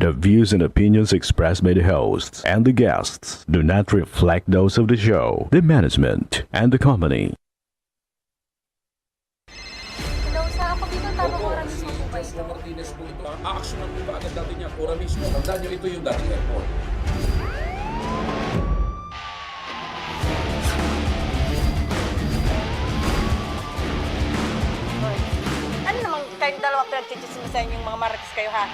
The views and opinions expressed by the hosts and the guests do not reflect those of the show, the management, and the company. Hello, sa ako dito, tamang oras mismo po ba ito? Joshua Martinez po ito. Aaksyonan po ba agad natin niya? Ora mismo. Tandaan niyo, ito yung dating airport. Ano namang kayong dalawa pinagchichismisan yung mga marites kayo, ha?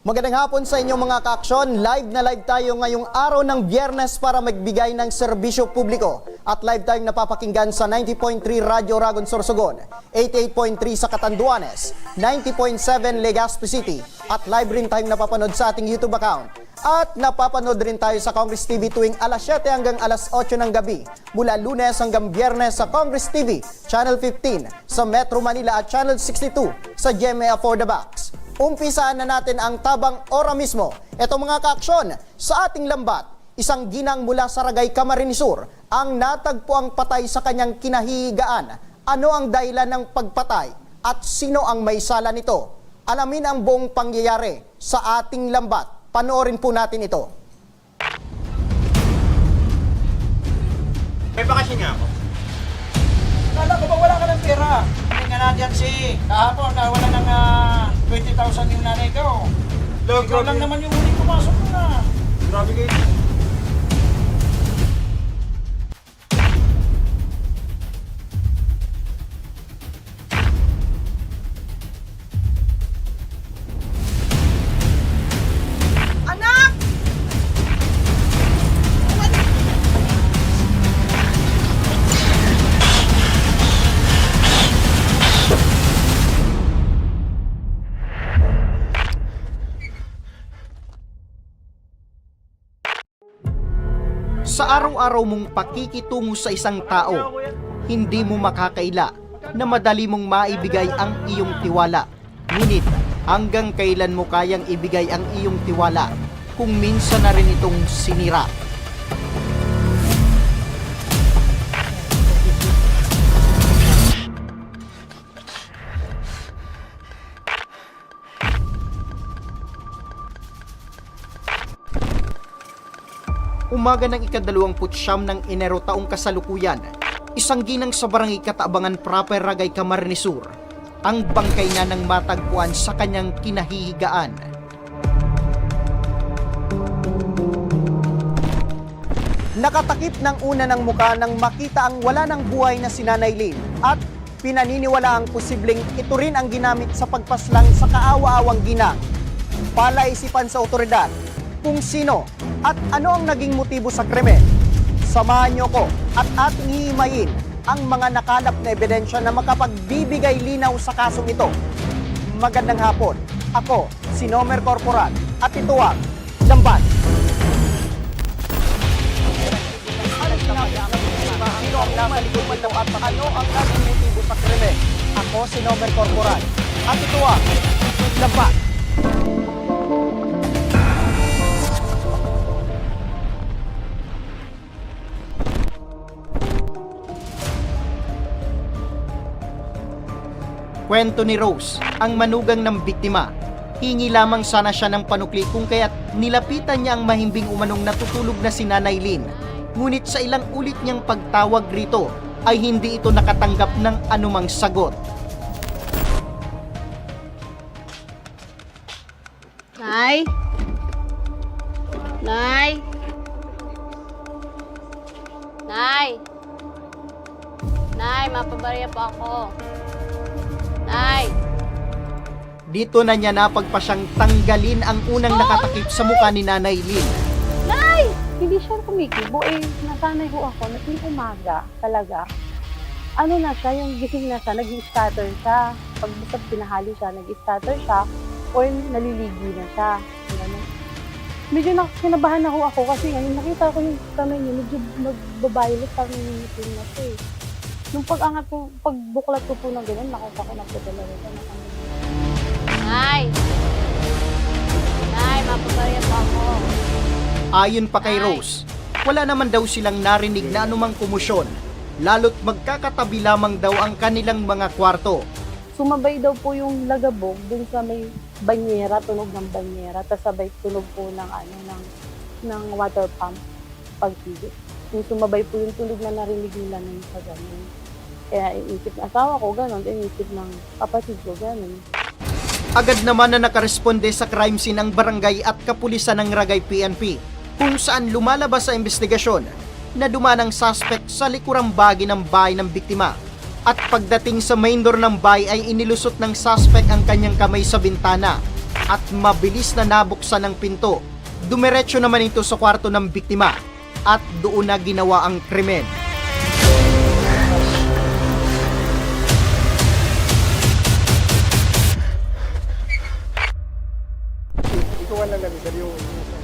Magandang hapon sa inyong mga ka-aksyon. Live na live tayo ngayong araw ng Biyernes para magbigay ng serbisyo publiko. At live tayong napapakinggan sa 90.3 Radyo Ragon Sorsogon, 88.3 sa Catanduanes, 90.7 Legazpi City. At live rin tayong napapanood sa ating YouTube account. At napapanood rin tayo sa Congress TV tuwing alas 7 hanggang alas 8 ng gabi. Mula Lunes hanggang Biyernes sa Congress TV, Channel 15, sa Metro Manila at Channel 62 sa GMA For The Box. Umpisaan na natin ang tabang ora mismo. Ito mga kaaksyon, sa ating lambat, isang ginang mula sa Ragay, Camarines Sur ang natagpo ang patay sa kanyang kinahihigaan. Ano ang dahilan ng pagpatay at sino ang may sala nito? Alamin ang buong pangyayari sa ating lambat. Panoorin po natin ito. May bakasyon nga ako. Kala ko ba wala ka ng pera? Hindi nga nandiyan si kahapon na wala ng 20,000 yung nanay ko. Ikaw lang naman yung huling pumasok mo na. Grabe kayo. Anak! Sa araw-araw mong pakikitungo sa isang tao, hindi mo makakaila na madali mong maibigay ang iyong tiwala. Ngunit hanggang kailan mo kayang ibigay ang iyong tiwala kung minsan na rin itong sinira? Umaga ng ika-29 ng Enero taong kasalukuyan, isang ginang sa barangay Kataabangan proper Ragay, Camarines Sur, ang bangkay na ng matagpuan sa kanyang kinahihigaan. Nakatakip ng una ng muka nang makita ang wala ng buhay na si Nanay Lynn at pinaniniwala ang posibleng ito rin ang ginamit sa pagpaslang sa kaawa-awang ginang. Palaisipan sa otoridad kung sino at ano ang naging motibo sa krimen. Samahan niyo ko at ating hihimayin ang mga nakalap na ebidensya na makapagbibigay linaw sa kasong ito. Magandang hapon. Ako, si Nomer Corporal at ito ang Lambat. Sino ang nasa likod ng at ano ang naging motibo sa krimen? Ako, si Nomer Corporal at ito ang Lambat. Kwento ni Rose, ang manugang ng biktima. Hingi lamang sana siya ng panukli kung kaya't nilapitan niya ang mahimbing umanong natutulog na si Nanay Lynn. Ngunit sa ilang ulit niyang pagtawag rito ay hindi ito nakatanggap ng anumang sagot. Nay? Nay? Nay? Nay, mapabarya po ako. Nay? Dito na niya napagpasyang tanggalin ang unang nakatakip sa mukha ni Nanay Lynn. Nay! Hindi siya kumikibo eh. Nasanay ho ako na yung umaga talaga. Ano na siya, yung gising na siya, nag-i-scatter siya. Pag basta pinahali siya, nag-i-scatter siya or naliligi na siya. Ganun. Medyo kinabahan na ho ako kasi ngayon nakita ko yung kamay niya, medyo magbabaylos, parang ninitin na siya eh. Nung pag-angat ko, pagbuklat ko po ng ganun, nakita ko na po talaga siya. Nay! Nay, mapapariyan pa ako. Ayon pa kay Rose, wala naman daw silang narinig na anumang kumusyon, lalo't magkakatabi lamang daw ang kanilang mga kwarto. Sumabay daw po yung lagabog dun sa may banyera, tunog ng banyera, tas sabay tunog po ng ng water pump pagtigit. Yung sumabay po yung tunog na narinig nila nung sa ganun. Kaya iisip ng asawa ko ganun, iisip ng kapatid ko ganun. Agad naman na nakaresponde sa crime scene ang barangay at kapulisan ng Ragay PNP, kung saan lumalabas sa investigasyon na dumanang suspect sa likurang bahagi ng bahay ng biktima. At pagdating sa main door ng bahay ay inilusot ng suspect ang kanyang kamay sa bintana at mabilis na nabuksan ang pinto. Dumiretso naman ito sa kwarto ng biktima at doon na ginawa ang krimen.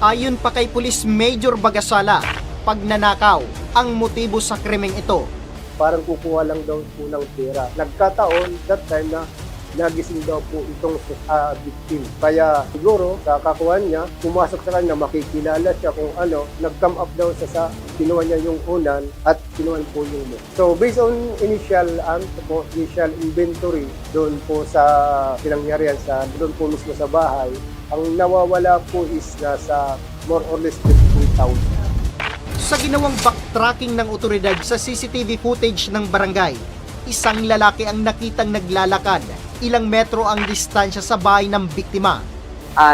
Ayon pa kay Police Major Bagasala, pagnanakaw ang motibo sa krimeng ito. Parang kukuha lang daw po ng pera. Nagkataon that time na nagising daw po itong victim. Kaya siguro kakakuha niya, pumasok sa kanya, makikilala siya kung ano, nag-come up daw sa kinuha niya yung unan at kinuha po yung mo. So based on initial inventory doon po sa pinangyarihan doon po mismo sa bahay, ang nawawala po is nasa more or less 15,000. Sa ginawang backtracking ng otoridad sa CCTV footage ng barangay, isang lalaki ang nakitang naglalakad. Ilang metro ang distansya sa bahay ng biktima.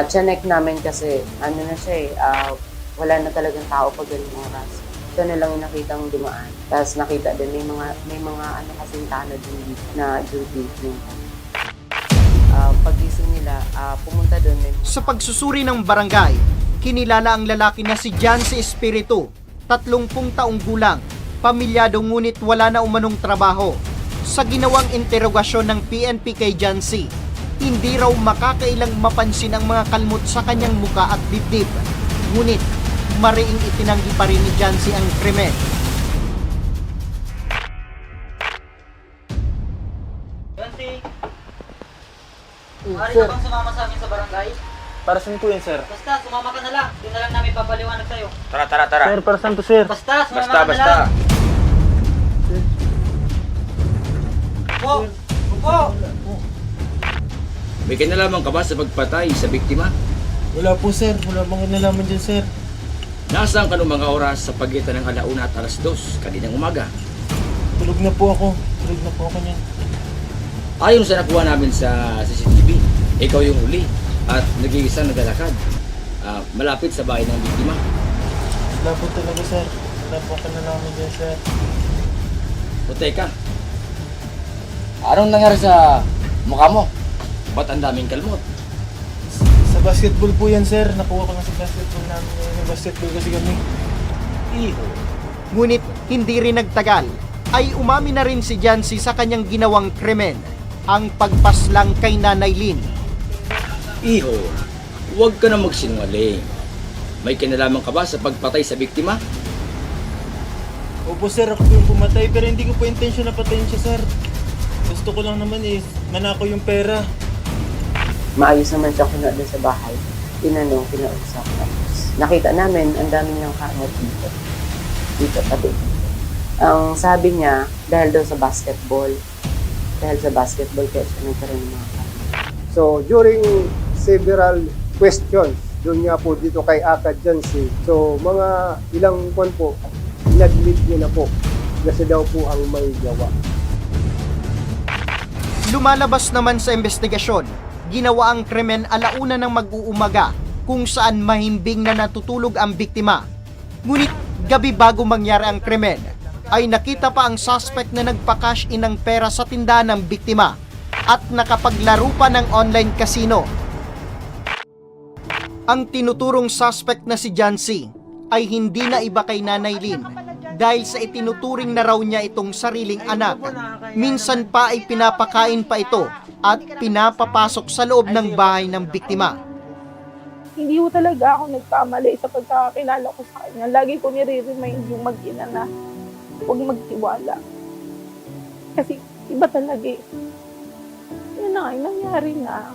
Chinek namin kasi ano na siya wala na talagang tao pag ganung oras. Ito na lang yung nakitang dumaan. Tapos nakita din may mga ano kasing tanod din na duty. Pagising nila, pumunta doon. Sa pagsusuri ng barangay, kinilala ang lalaki na si Jancy Espiritu, 30 taong gulang, pamilyado ngunit wala na umanong trabaho. Sa ginawang interogasyon ng PNP kay Jancy, hindi raw makakailang mapansin ang mga kalmot sa kanyang muka at dibdib. Ngunit, mariing itinanggi pa rin ni Jancy ang krimen. Maaari ka bang sumama sa amin sa barangay? Para saan po yan, sir? Basta, sumama ka na lang. Doon na lang namin papaliwanag sa'yo. Tara. Sir, para saan to, sir? Basta, sumama ka na lang. Upo! May kinalaman ka ba sa pagpatay sa biktima? Wala po, sir. Wala bang nalaman dyan, sir? Nasaan ka nung mga oras sa pagitan ng 1:00 at 2:00 kaninang umaga? Tulog na po ako niyan. Ayon sa nakuha namin sa CCTV, ikaw yung huli at nag-iisang naglalakad malapit sa bahay ng biktima. Wala po talaga, sir. Wala po ka nalaman dyan, sir. O teka, anong nangyari sa mukha mo? Ba't ang daming kalmot? Sa basketball po yan, sir. Nakuha ko na sa basketball namin. Yung basketball kasi kami. Ngunit hindi rin nagtagal, ay umamin na rin si Jancy sa kanyang ginawang krimen, ang pagpaslang kay Nanay Lynn. Iho, huwag ka na magsinungaling. May kinalaman ka ba sa pagpatay sa biktima? Opo, sir. Ako po yung pumatay. Pero hindi ko po intention na patayin siya, sir. Gusto ko lang naman manako yung pera. Maayos naman siya kuno doon sa bahay. Tinanong, kinausap. Nakita namin, ang dami niyang kamot dito. Dito, pati. Ang sabi niya, dahil daw sa basketball. Dahil sa basketball, kaya siya nagkaroon ng mga kamot. So during several questions, doon nga po dito kay Aka Jancy, so mga ilang buwan po, inadmit niya na po kasi daw po ang may gawa. Lumalabas naman sa investigasyon, ginawa ang krimen 1:00 ng mag-uumaga kung saan mahimbing na natutulog ang biktima. Ngunit gabi bago mangyari ang krimen, ay nakita pa ang suspect na nagpa-cash in ng pera sa tindahan ng biktima. at nakapaglaro pa ng online casino. Ang tinuturong suspect na si John C. ay hindi na iba kay Nanay Lynn dahil sa itinuturing na raw niya itong sariling anak. Minsan pa ay pinapakain pa ito at pinapapasok sa loob ng bahay ng biktima. Hindi ko talaga ako nagkamali sa pagkakakilala ko sa kanya. Lagi ko nire-remind yung mag-ina na huwag magtiwala. Kasi iba talaga eh. Yun na, nangyari na.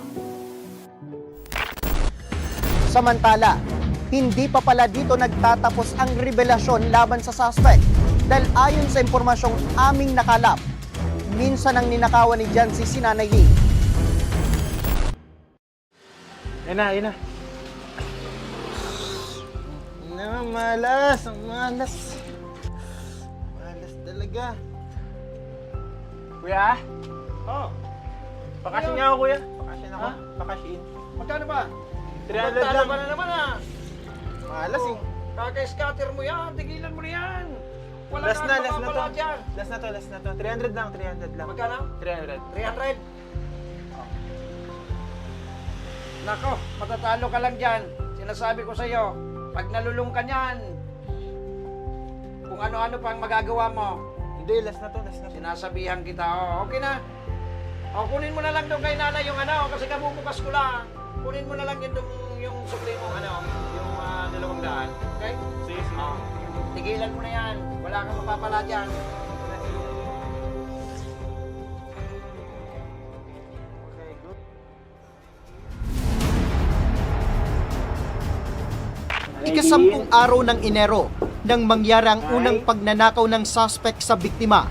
Samantala, hindi pa pala dito nagtatapos ang revelasyon laban sa suspect dahil ayon sa impormasyong aming nakalap, minsan ang ninakawan ni John C. si Nanay Lynn. Yan na. Malas. Malas talaga. Kuya? Oh. Bakasyon nga ako, kuya. Bakasyon ako. Bakasyon. Magkano ba? 300 lang. Ba na naman Malas eh. Kaka-scatter mo yan. Tigilan mo na yan. Wala last na dyan. Last na to. 300 lang. Magkano? 300. Nako, matatalo ka lang dyan. Sinasabi ko sa'yo, pag nalulung ka niyan, kung ano-ano pang magagawa mo. Hindi, last na to. Sinasabihan kita, okay na. Kunin mo na lang doon kay nanay yung kasi kabubukas ko lang. Kunin mo na lang yung sukli mo, yung 200. Okay? Sige. Tigilan mo na yan. Wala kang mapapala dyan. Okay, good. Ika-10 araw ng Enero nang mangyari ang unang pagnanakaw ng suspect sa biktima.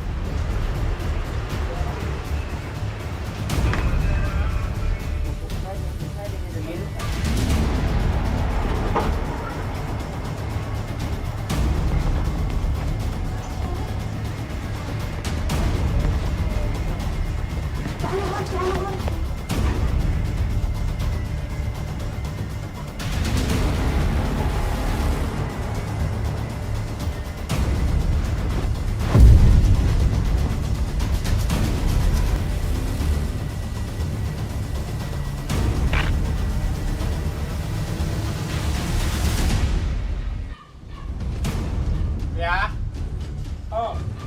Kaya?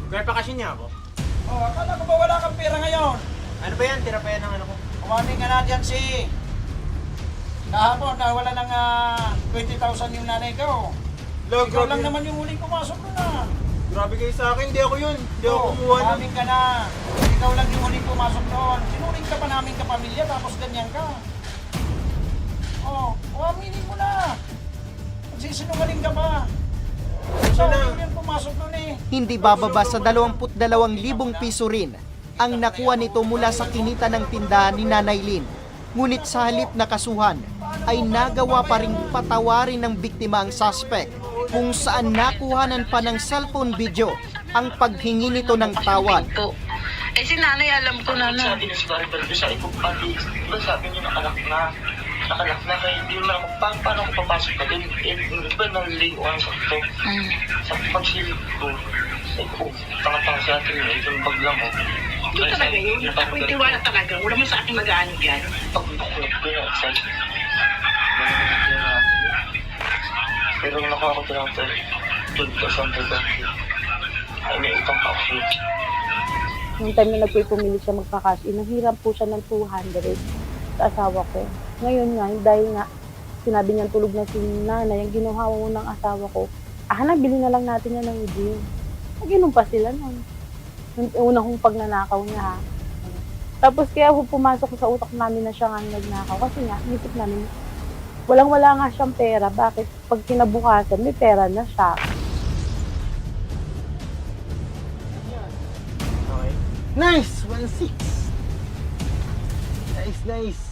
Kaya pakasyon niya ako? Akala ko ba wala kang pera ngayon? Ano ba yan? Tira pa yan ng ko. Kumamin ka na dyan si... Kahapon, wala nang 20,000 yung nanay ko. Ikaw lang naman yung huling pumasok na. Grabe kayo sa akin, hindi ako yun. Hindi ako kumuha. Kumamin ka na. Ikaw lang yung huling pumasok doon. Sinuring ka pa namin kapamilya, tapos ganyan ka. Kuaminin mo na. Magsisinungaling ka pa. Hindi bababa sa 22,000 piso rin ang nakuha nito mula sa kinita ng tindahan ni Nanay Lynn. Ngunit sa halip na kasuhan ay nagawa pa ring patawarin ng biktima ang suspect kung saan nakuhanan pa ng cellphone video ang paghingi nito ng tawad. Si nanay alam ko na na. Sabi niya si Baribal sa ikong pati, diba sabi niya nakalak na kayo, hindi naman ako, paano ako papasok ka din? Diba naliliwan sa ito? Sa pagsilip ko, tanga-tanga sa atin yung bag lang ko. Ito talaga yun, ako'y tiwala talaga, wala mo sa akin mag-ano yan. Pag-bukulog ko yun, excited. Pero nakuha ko talaga sa 12,000 ay may utang pa ako. Nung time na nagpumili siya magpa-cash in, nanghiram po siya ng 200 sa asawa ko. Ngayon nga, dahil nga sinabi niya tulog na si nanay, ang ginawa mo ng asawa ko, nabili na lang natin yan ng gin. Nag-inom pa sila nun. Yung una kong pagnanakaw niya ha. Tapos kaya pumasok sa utak namin na siya nga nagnakaw. Kasi nga, isip namin, walang-wala nga siyang pera. Bakit? Pag kinabukasan, may pera na siya. Nice! 1-6! Nice!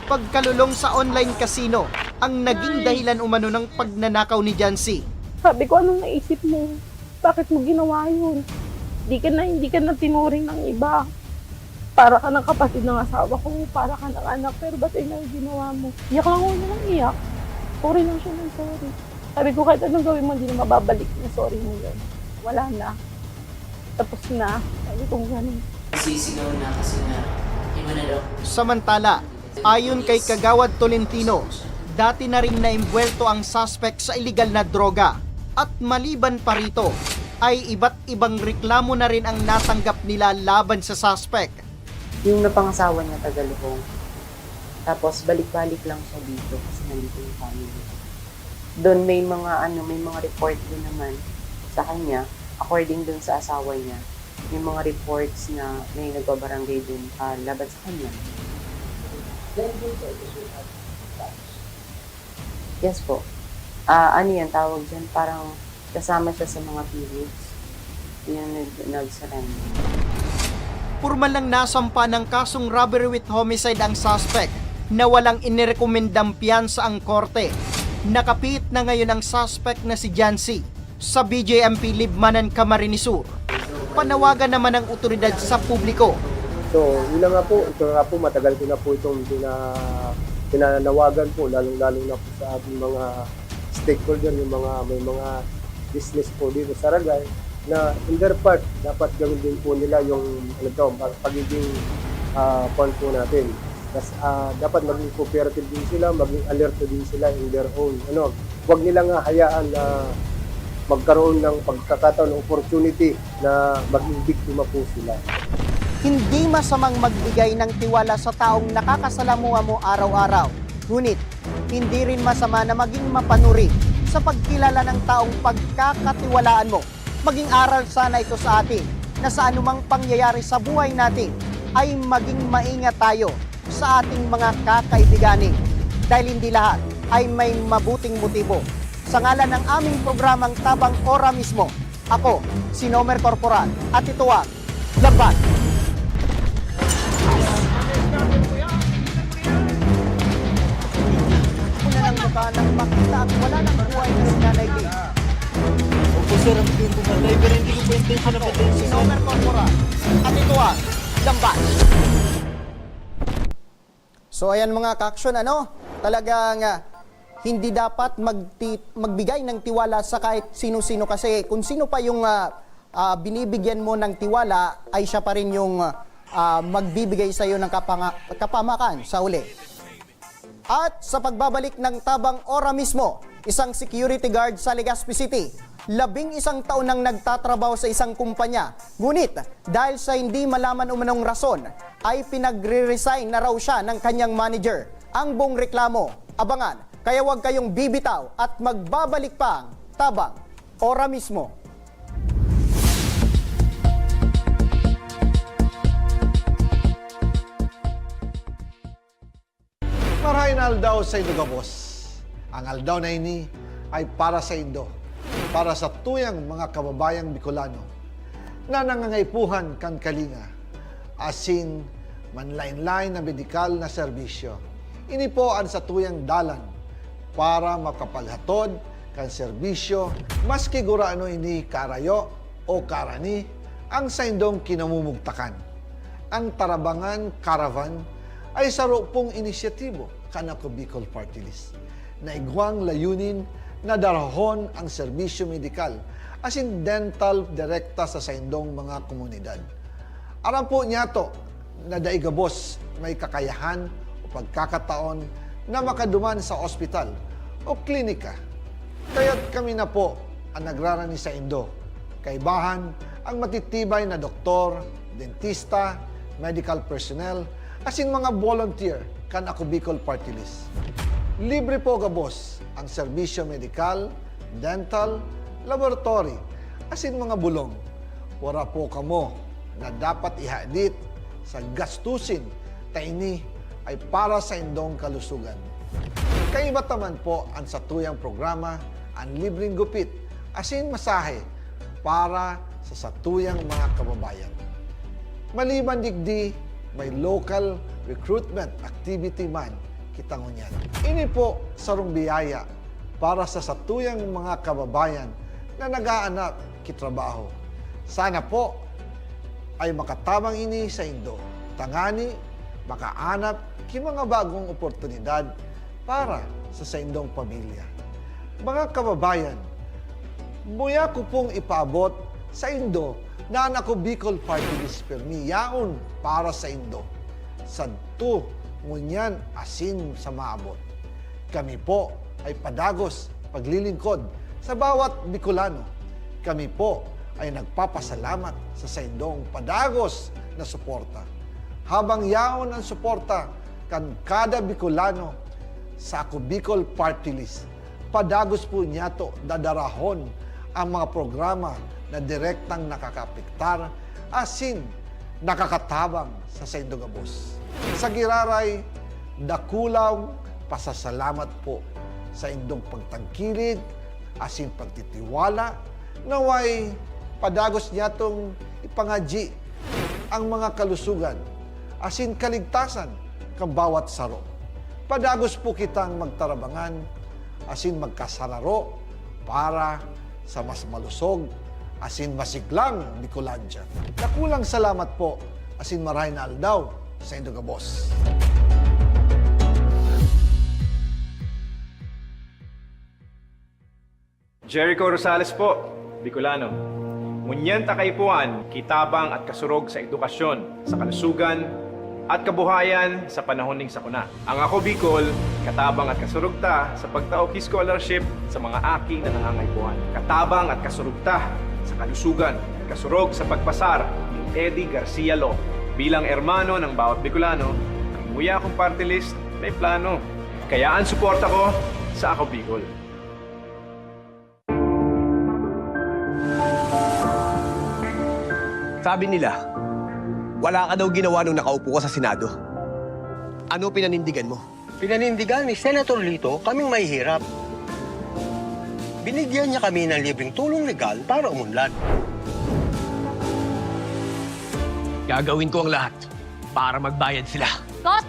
Pagkalulong sa online casino ang naging dahilan umano ng pagnanakaw ni John C. Sabi ko, anong naisip mo? Bakit mo ginawa yun? Hindi ka na tinuring ng iba. Para ka ng kapatid ng asawa ko, para ka ng anak, pero ba't yun ang ginawa mo? Iyak lang ako niya ng iyak. Sorry lang siya ng sorry. Sabi ko, kahit anong gawin mo, hindi na mababalik na sorry mo yun. Wala na. Tapos na. Sabi ko, ganun. Sisigaw na kasi nga, iba na daw. Samantala, ayon kay Kagawad Tolentino, dati na rin naimbwelto ang suspect sa illegal na droga at maliban pa rito ay iba't ibang reklamo na rin ang natanggap nila laban sa suspect. Yung napangasawa niya Tagalong. Tapos balik-balik lang siya dito kasi nandito yung family. Doon may mga report din naman sa kanya, according doon sa asawa niya. May mga reports na may nagbabarangay din laban sa kanya. Yes po. Ano yan, tawag dyan, parang kasama siya sa mga periods. Yun nag-surrender. Purma lang nasampa ng kasong robbery with homicide ang suspect na walang inirekomendang piyansa ang korte. Nakapit na ngayon ang suspect na si Jancy sa BJMP Libmanan, Camarines Sur. Panawagan naman ng otoridad sa publiko. So, yun nga po, ito nga po, matagal ko na po itong pinanawagan po, lalong-lalo na po sa ating mga stakeholder, yung may mga business po dito sa Ragay, na in their part, dapat gawin din po nila yung pagiging fund po natin. Dapat maging cooperative din sila, maging alert din sila in their own. Huwag nilang hayaan na magkaroon ng pagkakataon, opportunity na maging biktima po sila. Hindi masamang magbigay ng tiwala sa taong nakakasalamuha mo araw-araw. Ngunit, hindi rin masama na maging mapanuri sa pagkilala ng taong pagkakatiwalaan mo. Maging aral sana ito sa atin na sa anumang pangyayari sa buhay natin ay maging maingat tayo sa ating mga kakaibiganin. Dahil hindi lahat ay may mabuting motibo. Sa ngalan ng aming programang Tabang Ora mismo, ako, si Nomer Corporal, at ito ang Laban. Una ng mukha nang makita ang wala ng buhay na si Nanay Lee. Opo sir, ang din pumatay, pero hindi ko po intention na patay Si Nomer Corporal, at ito ang Laban. So ayan mga ka-action, talagang hindi dapat magbigay ng tiwala sa kahit sino-sino kasi kung sino pa yung binibigyan mo ng tiwala ay siya pa rin yung magbibigay sa iyo ng kapamakan sa uli. At sa pagbabalik ng Tabang Ora mismo, isang security guard sa Legazpi City, 11 taon nang nagtatrabaho sa isang kumpanya. Ngunit dahil sa hindi malaman umanong rason, ay pinagre-resign na raw siya ng kanyang manager. Ang buong reklamo, abangan, kaya huwag kayong bibitaw at magbabalik pa ang Tabang Ora mismo. Marahin aldaw sa Indo Gabos. Ang aldaw na ini ay para sa Indo, para sa tuyang mga kababayang Bicolano na nangangaipuhan kan kalinga, asin manlain-lain na medikal na serbisyo. Ini po ang sa tuyang dalan para makapaghatod kan serbisyo maski guraano ini karayo o karani ang sa indong kinamumugtakan. Ang Tarabangan Caravan ay sarupong inisyatibo kanako Bicol Party List na igwang layunin na darahon ang serbisyo medikal asin dental direkta sa saindong mga komunidad. Aram po niya to na daigabos may kakayahan o pagkakataon na makaduman sa ospital o klinika. Kaya't kami na po ang nagrarani sa Indo. Kaibahan ang matitibay na doktor, dentista, medical personnel, asin mga volunteer kan ako Bicol Party List. Libre po gabos ang serbisyo medikal, dental, laboratory, asin mga bulong. Wala po kamo na dapat ihadit sa gastusin ta ini ay para sa indong kalusugan. Kaiba taman po ang satuyang programa ang libreng gupit asin masahe para sa satuyang mga kababayan. Maliban digdi, may local recruitment activity man kitangunyan. Ini po sarong biyaya para sa satuyang mga kababayan na nag-aanap kitrabaho. Sana po ay makatabang ini sa Indo. Tangani, makaanap ki mga bagong oportunidad para sa indong pamilya. Mga kababayan, buya ko pong ipaabot sa Indo na ako Bicol Party List permi yaon para sa Indo. Sadto ngunyan asin sa maabot. Kami po ay padagos paglilingkod sa bawat Bicolano. Kami po ay nagpapasalamat sa Indong padagos na suporta. Habang yaon ang suporta kan kada Bicolano sa ako Bicol Party List, padagos po niya to dadarahon ang mga programa na direktang nakakapiktar asin nakakatabang sa Saindo Gabos. Sa giraray, dakulaw pasasalamat po sa indong pagtangkilig asin pagtitiwala naway padagos niya tong ipangaji ang mga kalusugan asin kaligtasan kang bawat saro. Padagos po kitang magtarabangan asin magkasararo para sa mas malusog asin masiglang Bicolandia. Nakulang salamat po asin marahin na aldaw sa Saindo Gabos. Jericho Rosales po, Bicolano. Ngunyan takaypuan, kitabang at kasurog sa edukasyon, sa kalusugan, at kabuhayan sa panahon ning sakuna. Ang ako Bicol, katabang at kasurog ta sa pagtaoki scholarship sa mga aking na nangangaypuan. Katabang at kasurog ta sa kalusugan, kasurog sa pagpasar ni Eddie Garcia Lo. Bilang ermano ng bawat Bicolano, ang muya kong party list may plano. Kaya ang suporta ko sa ako Bicol. Sabi nila, wala ka daw ginawa nung nakaupo ka sa Senado. Ano pinanindigan mo? Pinanindigan ni Senator Lito kaming mahihirap. Binigyan niya kami ng libreng tulong legal para umunlad. Gagawin ko ang lahat para magbayad sila. Kot!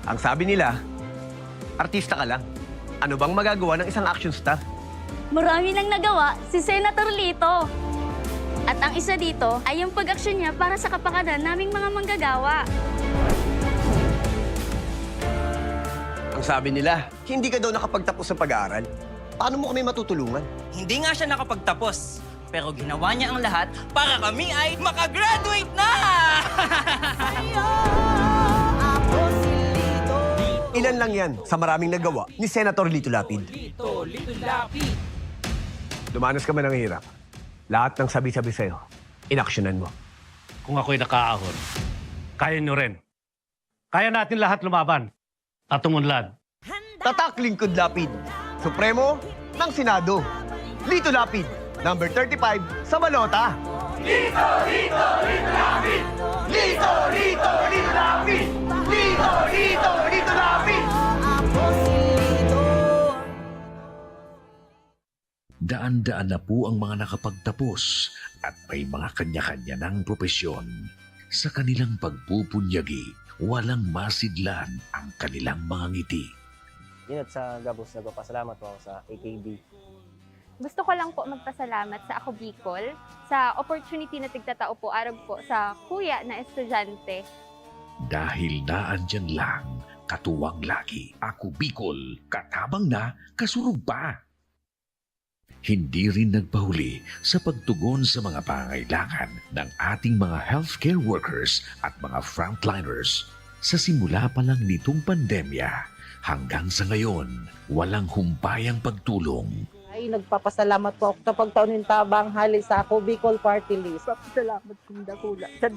Ang sabi nila, artista ka lang. Ano bang magagawa ng isang action star? Marami nang nagawa si Senator Lito. At ang isa dito ay yung pag-aksyon niya para sa kapakanan naming mga manggagawa. Ang sabi nila, hindi ka daw nakapagtapos sa pag-aaral. Paano mo kami matutulungan? Hindi nga siya nakapagtapos, pero ginawa niya ang lahat para kami ay makagraduate na! Ilan lang yan sa maraming nagawa ni Senator Lito Lapid. Lito Lapid. Dumanas ka man ng hirap. Lahat ng sabi-sabi sa'yo, inaksyonan mo. Kung ako'y nakaahon, kaya nyo rin. Kaya natin lahat lumaban at umunlad. Tatak Lingkod Lapid, Supremo ng Senado. Lito Lapid, number 35 sa balota. Lito, Lito, Lito Lapid! Lito, Lito, Lito Lapid! Lito, Lito, Lito Lapid! Daan-daan na po ang mga nakapagtapos at may mga kanya-kanya ng propesyon. Sa kanilang pagpupunyagi, walang masidlan ang kanilang mga ngiti. Yun at sa Gabos, nagpapasalamat po ako sa AKB. Gusto ko lang po magpasalamat sa Ako Bicol sa opportunity na tigtatao po arog po sa kuya na estudyante. Dahil naandyan lang, katuwang lagi, Ako Bicol, katabang na, kasurog pa. Hindi rin nagpahuli sa pagtugon sa mga pangailangan ng ating mga healthcare workers at mga frontliners. Sa simula pa lang nitong pandemya, hanggang sa ngayon, walang humpayang pagtulong. Ay, nagpapasalamat po ako sa pagtaunin tabang hali sa Ako Bicol Party List. Papasalamat kong dakula sa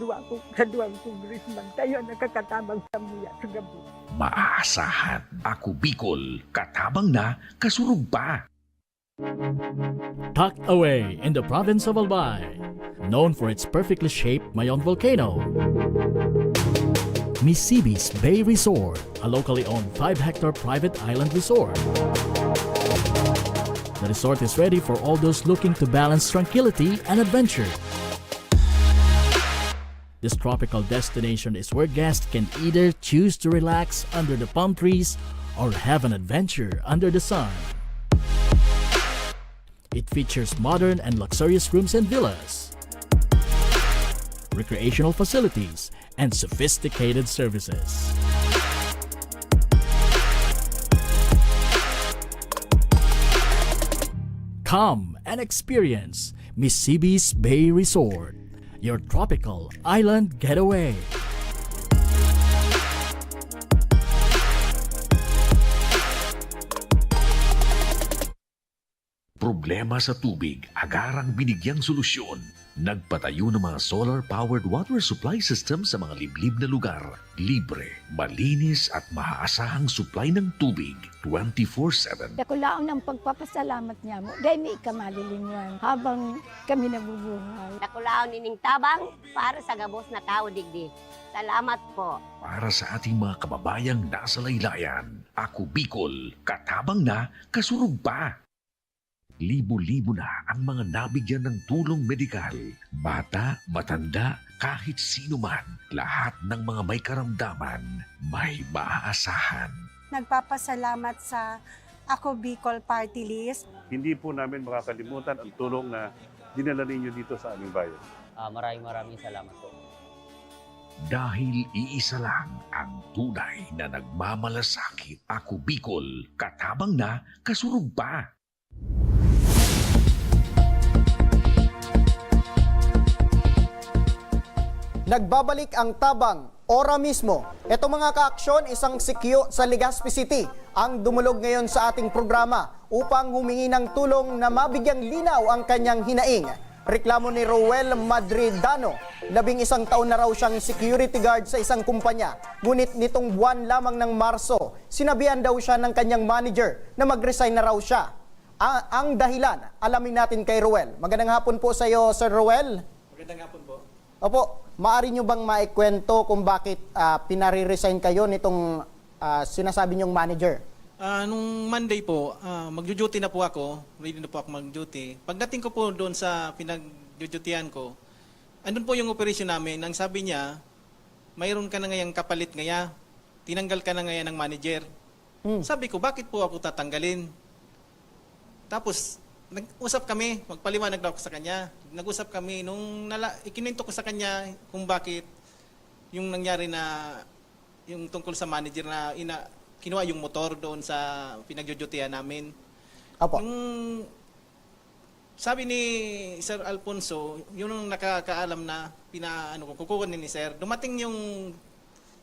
duwang congressman. Tayo nakakatabang sa muya sa gabi. Maaasahan, Ako Bicol, katabang na, kasurog pa. Tucked away in the province of Albay, known for its perfectly shaped Mayon volcano, Misibis Bay Resort, a locally owned 5-hectare private island resort. The resort is ready for all those looking to balance tranquility and adventure. This tropical destination is where guests can either choose to relax under the palm trees or have an adventure under the sun. It features modern and luxurious rooms and villas, recreational facilities, and sophisticated services. Come and experience Mississippi's Bay Resort, your tropical island getaway. Problema sa tubig, agarang binigyang solusyon. Nagpatayo ng mga solar-powered water supply system sa mga liblib na lugar. Libre, malinis at maaasahang supply ng tubig 24/7. Dakulaon ang pagpapasalamat niya mo. Dahil may ikamalilinwan habang kami nabubuhay. Dakulaon nining tabang para sa gabos na tao digdi. Salamat po. Para sa ating mga kababayang nasa laylayan, Ako Bicol, katabang na, kasurug pa. Libo-libo na ang mga nabigyan ng tulong medikal. Bata, matanda, kahit sino man, lahat ng mga may karamdaman, may maaasahan. Nagpapasalamat sa Ako Bicol Party List. Hindi po namin makakalimutan ang tulong na dinala ninyo dito sa aming bayan. Maraming salamat po. Dahil iisa lang ang tunay na nagmamalasakit. Ako Bicol, katabang na, kasurug pa. Nagbabalik ang tabang, ora mismo. Ito mga kaaksyon, isang sikyo sa Legazpi City ang dumulog ngayon sa ating programa upang humingi ng tulong na mabigyang linaw ang kanyang hinaing. Reklamo ni Roel Madridano, 11 taon na raw siyang security guard sa isang kumpanya. Ngunit nitong buwan lamang ng Marso, sinabihan daw siya ng kanyang manager na mag-resign na raw siya. Ang dahilan, alamin natin kay Roel. Magandang hapon po sa iyo, Sir Roel. Magandang hapon po. Opo, maaari nyo bang maikwento kung bakit pinare-resign kayo nitong sinasabi nyong manager? Nung Monday po, mag-duty na po ako. Ready na po ako mag-duty. Pagdating ko po doon sa pinag-dutyan ko, andun po yung operation namin. Ang sabi niya, mayroon ka na ngayang kapalit ngaya. Tinanggal ka na ngaya ng manager. Sabi ko, bakit po ako tatanggalin? Tapos, nag-usap kami, magpaliwanag daw ako sa kanya. Nag-usap kami nung ikininto ko sa kanya kung bakit yung nangyari na yung tungkol sa manager na kinuha yung motor doon sa pinagdudutihan namin. Apo. Nung sabi ni Sir Alfonso, yun ang nakakaalam na kukunin ni Sir. Dumating yung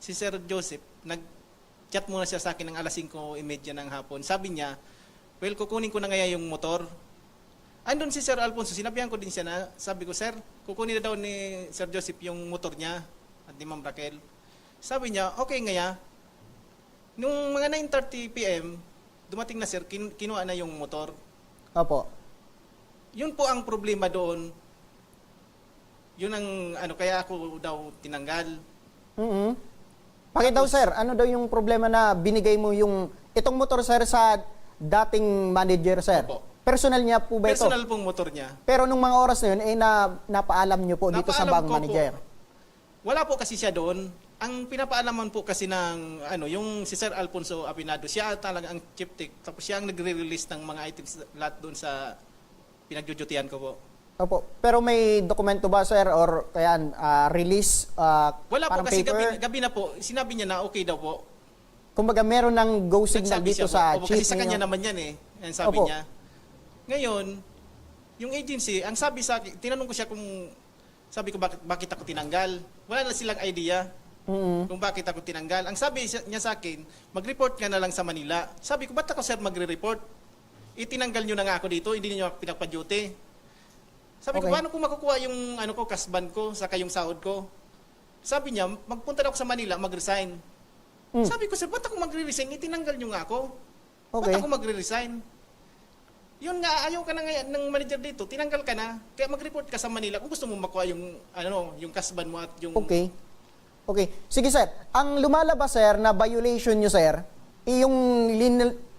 si Sir Joseph, nag-chat muna siya sa akin ng alas 5:30 ng hapon. Sabi niya, well, kukunin ko na ngaya yung motor. Andun si Sir Alfonso, sinabihan ko din siya na, sabi ko, Sir, kukunin na daw ni Sir Joseph yung motor niya at ni Ma'am Raquel. Sabi niya, okay ngaya. Nung mga 9:30 p.m., dumating na Sir, kinuha na yung motor. Opo. Yun po ang problema doon. Yun ang, kaya ako daw tinanggal. Bakit daw, Sir? Ano daw yung problema na binigay mo itong motor, Sir, sa dating manager, Sir? Opo. Personal niya po ba ito? Personal pong motor niya. Pero nung mga oras na yun, napaalam niyo po dito sa bang manager? Wala po kasi siya doon. Ang pinapaalaman po kasi ng yung si Sir Alfonso Apinado, siya talaga ang chief tech. Tapos siya ang nagre-release ng mga items lahat doon sa pinagdudutihan ko po. Opo. Pero may dokumento ba, Sir, or kaya release? Wala po parang kasi paper? gabi na po. Sinabi niya na okay daw po. Kumbaga meron ng go signal Nagsabi dito siya sa po. chief Kasi sa kanya ninyo? naman yan Yan sabi Opo. niya. Ngayon, yung agency, ang sabi sa akin, tinanong ko siya sabi ko bakit ako tinanggal. Wala na silang idea kung bakit ako tinanggal. Ang sabi niya sa akin, mag-report ka na lang sa Manila. Sabi ko, ba't ako, Sir, magre-report? Itinanggal nyo na nga ako dito, hindi niyo ako pinagpa-duty. Sabi ko, paano ko makukuha yung kasban ko, saka yung sahod ko? Sabi niya, magpunta na ako sa Manila, mag-resign. Sabi ko, Sir, ba't ako magre-resign? Itinanggal nyo nga ako. Ba't ako magre-resign? Yun nga, ayaw ka na ngayon ng manager dito, tinanggal ka na, kaya mag-report ka sa Manila kung gusto mo makuha yung kasban mo at yung... Okay. Sige, Sir. Ang lumalabas, Sir, na violation nyo, Sir,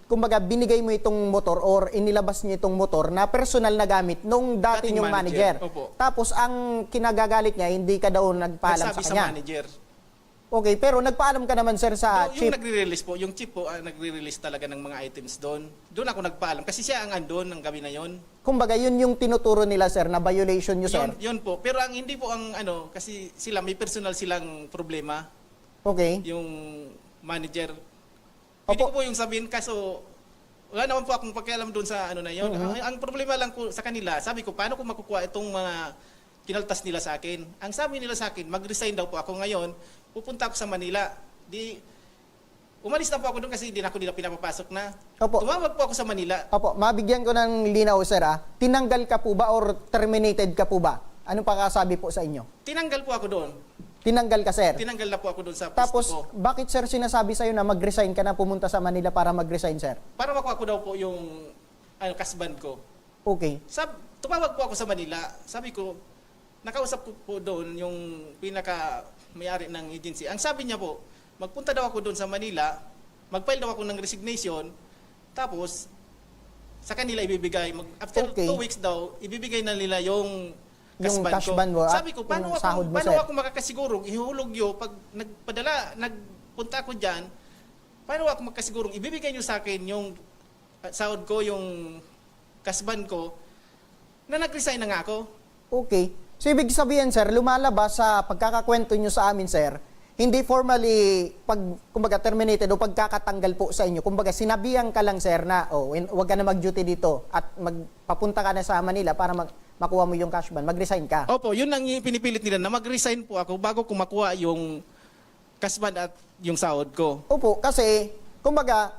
kumbaga binigay mo itong motor or inilabas niyo itong motor na personal na gamit nung dating yung manager. Opo. Tapos ang kinagagalit niya, hindi ka daw nagpaalam sa Nagsabi kanya. sa manager. Okay, pero nagpaalam ka naman, Sir, sa chief. Yung nagre-release po, yung chief po nagre-release talaga ng mga items doon. Doon ako nagpaalam kasi siya ang andon ng gabi na yon. Kumbaga, yun yung tinuturo nila, Sir, na violation nyo, Sir. Yun po. Pero ang hindi po ang kasi sila may personal silang problema. Okay. Yung manager. Pwede ko po yung sabihin kaso wala naman po akong pakialam doon sa ano na yun. Ang problema lang po sa kanila, sabi ko, paano ko makukuha itong mga kinaltas nila sa akin? Ang sabi nila sa akin, mag-resign daw po ako ngayon, pupunta ako sa Manila. Umalis na po ako doon kasi hindi na ako nila pinapapasok na. Opo. Tumawag po ako sa Manila. Opo, mabigyan ko ng linaw, sir. Tinanggal ka po ba or terminated ka po ba? Anong pakasabi po sa inyo? Tinanggal po ako doon. Tinanggal ka, sir? Tinanggal na po ako doon sa Tapos, pwesto ko. bakit, sir, sinasabi sa'yo na mag-resign ka na pumunta sa Manila para mag-resign, sir? Para makuha ko daw po yung kasban ko. Okay. Tumawag po ako sa Manila. Sabi ko, nakausap ko po doon yung pinaka-mayari ng agency. Ang sabi niya po, magpunta daw ako doon sa Manila, mag-file daw ako ng resignation, tapos sa kanila ibibigay. After 2 weeks daw, ibibigay na nila yung cashban mo. Sabi ko, paano ako makakasigurong ihulog yun pag nagpunta ako dyan, paano ako makasigurong ibibigay nyo sa akin yung sahod ko, yung cashban ko, na nag-resign na nga ako. Okay. So, ibig sabihin, sir, lumalabas sa pagkakakwento nyo sa amin, sir, hindi formally, kumbaga, terminated o pagkakatanggal po sa inyo. Kumbaga, sinabihan ka lang, sir, na, huwag ka na mag-duty dito at magpapunta ka na sa Manila para makuha mo yung cashban, mag-resign ka. Opo, yun ang pinipilit nila, na mag-resign po ako bago ko makuha yung cashban at yung sahod ko. Opo, kasi, kumbaga,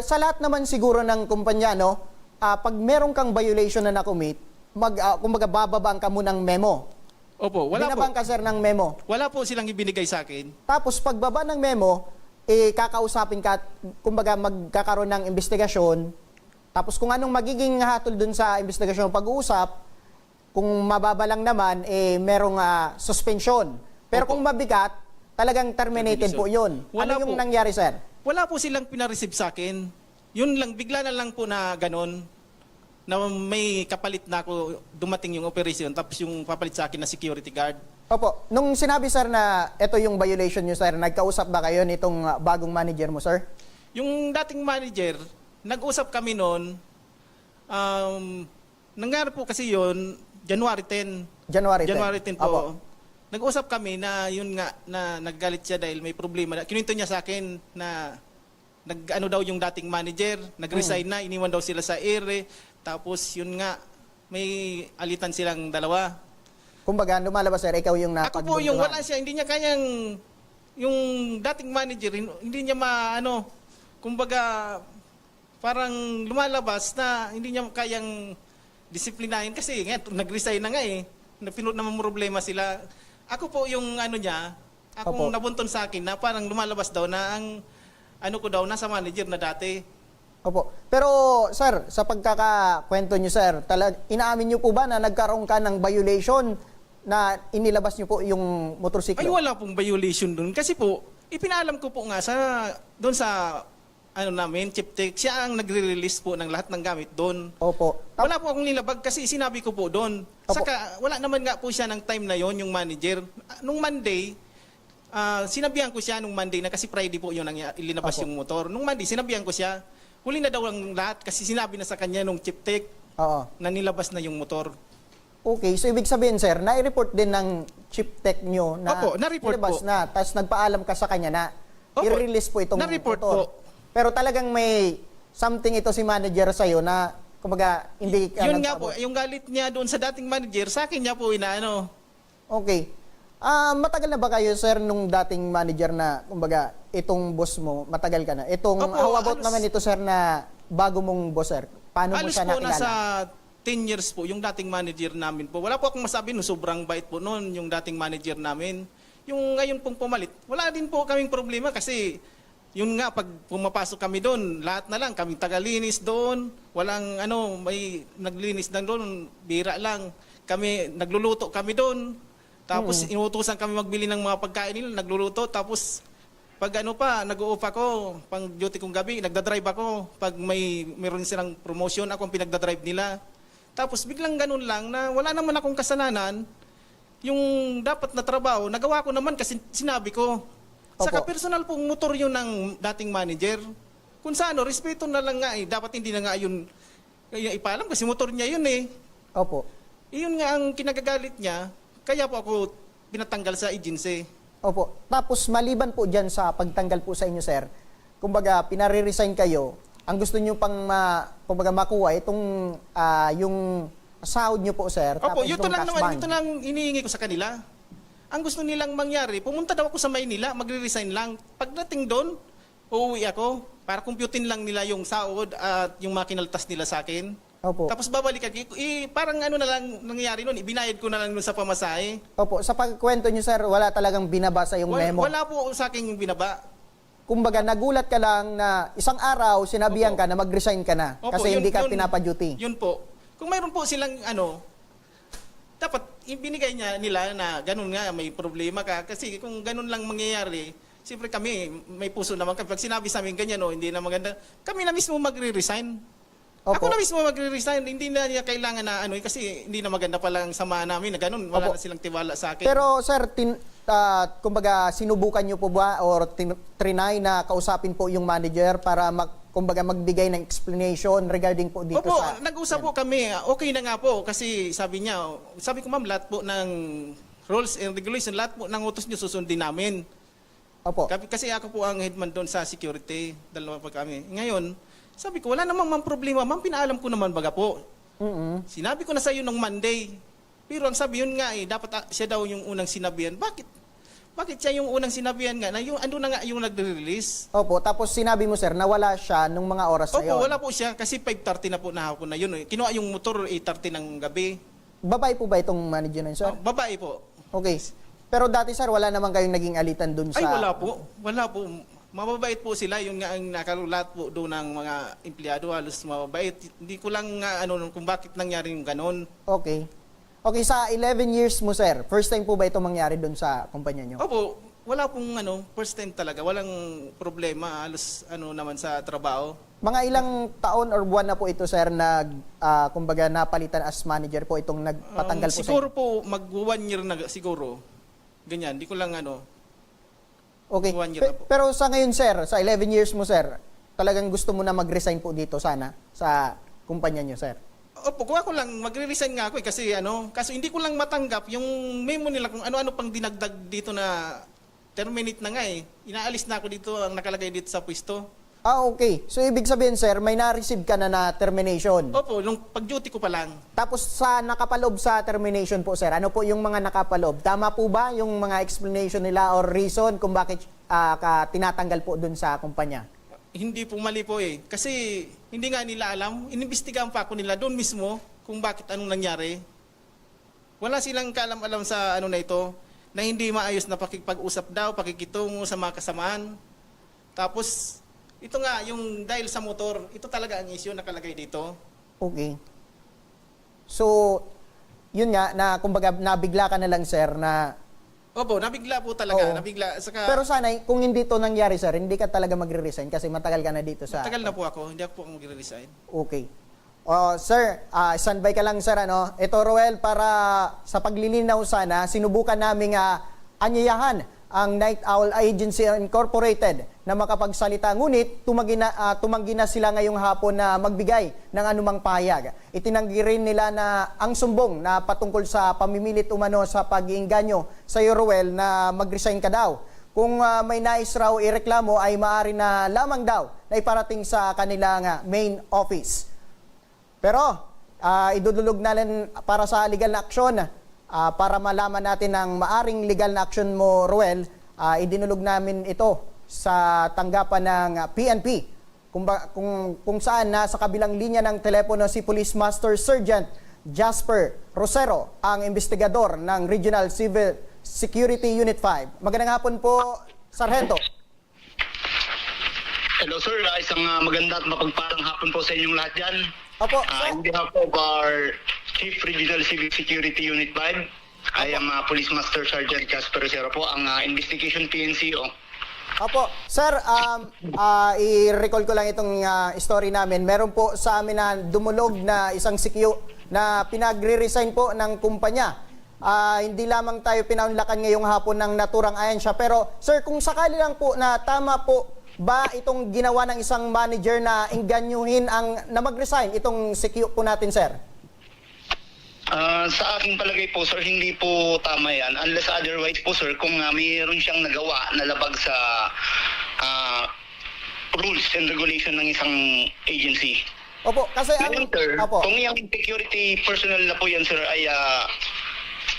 sa lahat naman siguro ng kumpanya, no, pag meron kang violation na nakumit, kumbaga, bababang ka mo ng memo. Opo, wala Binabang ka, sir, ng memo. Wala po silang ibinigay sa akin. Tapos, pagbaba ng memo, kakausapin ka, kumbaga, magkakaroon ng investigasyon. Tapos, kung anong magiging hatol dun sa investigasyon pag-uusap, kung mababa lang naman, merong suspension. Pero kung mabigat, talagang terminated po yun. Ano yung nangyari, sir? Wala po silang pinareceive sa akin. Yun lang, bigla na lang po na ganon, na may kapalit na ako, dumating yung operation, tapos yung papalit sa akin na security guard. Opo. Nung sinabi, sir, na ito yung violation nyo, sir, nagkausap ba kayo nitong bagong manager mo, sir? Yung dating manager, nag-usap kami noon, nangyari po kasi yun, January 10. January 10 po. Opo. Nag-usap kami na yun nga, na naggalit siya dahil may problema. Kinuwento niya sa akin na nag-ano daw yung dating manager, nag-resign na, iniwan daw sila sa ere. Tapos yun nga, may alitan silang dalawa. Kumbaga, lumalabas, sir, ikaw yung Ako po yung wala siya, hindi niya kayang, yung dating manager, hindi niya kumbaga, parang lumalabas na hindi niya kayang disiplinahin kasi nag-resign na nga naman problema sila. Ako po yung akong nabunton sa akin na parang lumalabas daw na ang ko daw nasa manager na dati. Opo. Pero, sir, sa pagkakakwento nyo, sir, inaamin nyo po ba na nagkaroon ka ng violation na inilabas nyo po yung motorsiklo? Ay, wala pong violation dun. Kasi po, ipinaalam ko po nga doon sa namin, Chip Tech, siya ang nagre-release po ng lahat ng gamit doon. Opo. Wala po akong nilabag kasi sinabi ko po doon. Saka, wala naman nga po siya ng time na yon yung manager. Nung Monday, sinabihan ko siya nung Monday na kasi Friday po yun ang ilinabas yung motor. Nung Monday, sinabihan ko siya, huli na daw ang lahat kasi sinabi na sa kanya nung Chip Tech na nilabas na yung motor. Okay, so ibig sabihin, sir, na-report din ng Chip Tech nyo na na-report nilabas po. na, tapos nagpaalam ka sa kanya na i-release po itong na-report motor. po. Pero talagang may something ito si manager sa'yo na, kumbaga, hindi ka yun nga po, yung galit niya doon sa dating manager, sa akin niya po inaano. Okay. Matagal na ba kayo, sir, nung dating manager na, kumbaga, itong boss mo, matagal ka na? How about naman ito, sir, na bago mong boss, sir? Paano mo siya nakilala? Nasa 10 years po, yung dating manager namin po. Wala po akong masabi, no, sobrang bait po noon, yung dating manager namin. Yung ngayon pong pumalit, wala din po kaming problema kasi yun nga, pag pumapasok kami doon, lahat na lang, kaming tagalinis doon, walang may naglinis na doon, bira lang. Kami, nagluluto kami doon, tapos inutusan kami magbili ng mga pagkain nila, nagluluto, tapos pag nag-u-off ako, pang duty kong gabi, nagdadrive ako, pag meron silang promotion, ako ang pinagdadrive nila. Tapos biglang ganun lang na wala naman akong kasalanan, yung dapat na trabaho, nagawa ko naman kasi sinabi ko. Saka personal pong motor yun ng dating manager. Kung sa respeto na lang nga dapat hindi na nga yun ipaalam kasi motor niya yun Opo. Iyon nga ang kinagagalit niya, kaya po ako pinatanggal sa agency. Opo. Tapos maliban po dyan sa pagtanggal po sa inyo, sir, kumbaga pinare-resign kayo, ang gusto nyo pang kumbaga makuha itong yung sahod nyo po, sir. Opo, tapos ito itong lang cash naman, bond. ito lang inihingi ko sa kanila. Ang gusto nilang mangyari, pumunta daw ako sa Maynila, magre-resign lang. Pagdating doon, uuwi ako para computein lang nila yung sahod at yung mga kinaltas nila sa akin. Opo. Tapos babalik ako. Parang ano na lang nangyayari noon, ibinayad ko na lang doon sa pamasahe. Opo, sa pagkwento nyo, sir, wala talagang binabasa yung memo. Wala po sa akin binaba. Kumbaga, nagulat ka lang na isang araw, sinabihan ka na mag-resign ka na Opo, kasi hindi ka yun, pinapa-duty. Yun po. Kung mayroon po silang dapat ibinigay nila na ganun nga, may problema ka. Kasi kung ganun lang mangyayari, siyempre kami, may puso naman. Kapag sinabi sa amin ganyan, hindi na maganda, kami na mismo magre-resign. Opo. Ako na mismo magre-resign. Hindi na niya kailangan na kasi hindi na maganda pala ang samahan namin na ganun. Wala Opo. na silang tiwala sa akin. Pero sir, kumbaga sinubukan nyo po ba or trinay na kausapin po yung manager para kumbaga magbigay ng explanation regarding po dito Opo, sa... nag-usap po kami. Okay na nga po kasi sabi ko ma'am, lahat po ng rules and regulation, lahat po ng utos niyo susundin namin. Opo. Kasi ako po ang headman doon sa security, dalawa pa kami. Ngayon, sabi ko, wala namang ma'am problema, ma'am, pinaalam ko naman baga po. Sinabi ko na sa iyo nung Monday. Pero ang sabi yun nga dapat siya daw yung unang sinabihan. Bakit siya yung unang sinabihan nga na yung ando na nga yung nagre-release? Opo, tapos sinabi mo sir na wala siya nung mga oras na yun. Opo, wala po siya kasi 5:30 na po na hapon na yun. Kinuha yung motor 8:30 ng gabi. Babae po ba itong manager nun, sir? Babae po. Okay. Pero dati sir, wala naman kayong naging alitan dun sa... Ay, wala po. Wala po. Mababait po sila. Yun nga ang nakalulat po doon ng mga empleyado. Halos mababait. Hindi ko lang kung bakit nangyari yung ganon. Okay. Okay, sa 11 years mo, sir, first time po ba ito mangyari doon sa kumpanya nyo? Opo, wala pong first time talaga. Walang problema. Halos naman sa trabaho. Mga ilang taon or buwan na po ito, sir, kumbaga napalitan as manager po itong nagpatanggal po siguro sa... po, mag 1 year na siguro. Ganyan, di ko lang Okay, 1 year na po. pero sa ngayon, sir, sa 11 years mo, sir, talagang gusto mo na mag-resign po dito sana sa kumpanya nyo, sir? Opo, kung ako lang, magre-resign nga ako kasi kaso hindi ko lang matanggap yung memo nila kung ano-ano pang dinagdag dito na terminate na nga Inaalis na ako dito, ang nakalagay dito sa pwesto. Okay. So, ibig sabihin, sir, may na-receive ka na termination. Opo, nung pag-duty ko pa lang. Tapos sa nakapalob sa termination po, sir, ano po yung mga nakapalob? Tama po ba yung mga explanation nila or reason kung bakit ka tinatanggal po dun sa kumpanya? Hindi po mali po Kasi hindi nga nila alam. Inimbestigahan pa ako nila doon mismo kung bakit anong nangyari. Wala silang kaalam-alam sa na ito na hindi maayos na pakikipag-usap daw, pakikitungo sa mga kasamaan. Tapos, ito nga, yung dahil sa motor, ito talaga ang issue nakalagay dito. Okay. So, yun nga, na kumbaga nabigla ka na lang, sir, na... Opo, nabigla po talaga. Oo. Nabigla. Saka, Pero sana, kung hindi to nangyari, sir, hindi ka talaga magre-resign kasi matagal ka na dito sa... matagal na po ako. Hindi ako po mag-resign. Okay. Sir, standby ka lang, sir. Ito, Roel, para sa paglilinaw sana, sinubukan namin anyayahan ang Night Owl Agency Incorporated na makapagsalita. Ngunit, tumanggi na sila ngayong hapon na magbigay ng anumang pahayag. Itinanggi rin nila na ang sumbong na patungkol sa pamimilit umano sa pag-iinganyo sa iyo, Roel, na mag-resign ka daw. Kung may nais raw ireklamo ay maaari na lamang daw na iparating sa kanilang main office. Pero, idudulog na rin para sa legal na aksyon. Para malaman natin ang maaring legal na action mo, Roel, idinulog namin ito sa tanggapan ng PNP. Kung saan nasa kabilang linya ng telepono si Police Master Sergeant Jasper Rosero, ang investigador ng Regional Civil Security Unit 5. Magandang hapon po, Sargento. Hello sir, isang maganda at mapagpalang hapon po sa inyong lahat dyan. Opo, in behalf of our Chief Regional Civil Security Unit 5, I am Police Master Sergeant Jasper Rosero po, ang Investigation PNCO. Opo. Sir, i-recall ko lang itong story namin. Meron po sa amin na dumulog na isang sikyo na pinagre-resign po ng kumpanya. Hindi lamang tayo pinaunlakan ngayong hapon ng naturang ahensya. Pero, sir, kung sakali lang po na tama po ba itong ginawa ng isang manager na inganyuhin na mag-resign itong sikyo po natin, sir? Sa aking palagay po, sir, hindi po tama yan. Unless otherwise po, sir, kung mayroon siyang nagawa na labag sa rules and regulation ng isang agency. Opo, kasi Ngayon, sir, Opo. kung yung security personnel na po yan, sir, ay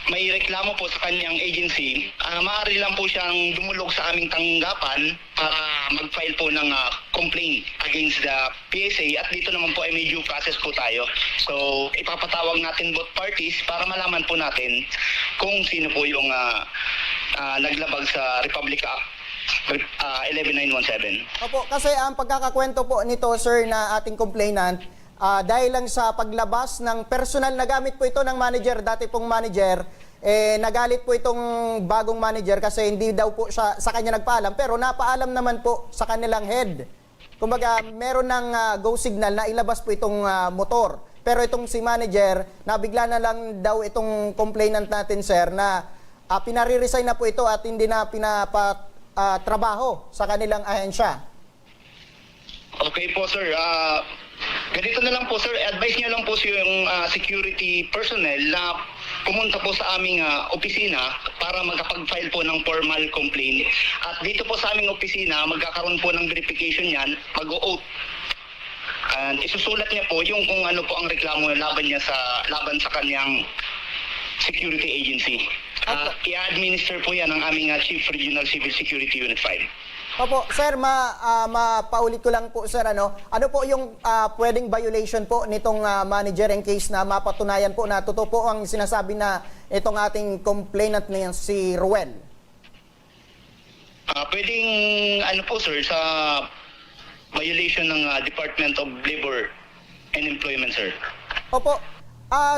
may reklamo po sa kanyang agency, maaari lang po siyang dumulog sa aming tanggapan para mag-file po ng complaint against the PSA at dito naman po ay may due process po tayo. So, ipapatawag natin both parties para malaman po natin kung sino po yung naglabag sa Republic Act 11917. Opo, kasi ang pagkakakwento po nito, sir, na ating complainant, dahil lang sa paglabas ng personal na gamit po ito ng manager, dati pong manager, nagalit po itong bagong manager kasi hindi daw po siya sa kanya nagpaalam, pero napaalam naman po sa kanilang head. Kumbaga, meron ng go signal na ilabas po itong motor. Pero itong si manager, nabigla na lang daw itong complainant natin, sir, na pinare-resign na po ito at hindi na trabaho sa kanilang ahensya. Okay po, sir. Ganito na lang po, sir. Advise niyo lang po yung security personnel na pumunta po sa aming opisina para magkapag-file po ng formal complaint. At dito po sa aming opisina, magkakaroon po ng verification yan, mag-o-oath. And isusulat niya po yung kung ano po ang reklamo laban sa kanyang security agency. I-administer po yan ng aming Chief Regional Civil Security Unit 5. Opo, sir, mapaulit ko lang po, sir, ano po yung pwedeng violation po nitong manager in case na mapatunayan po na totoo po ang sinasabi na itong ating complainant na si Ruel? Pwedeng, po, sir, sa violation ng Department of Labor and Employment, sir. Opo,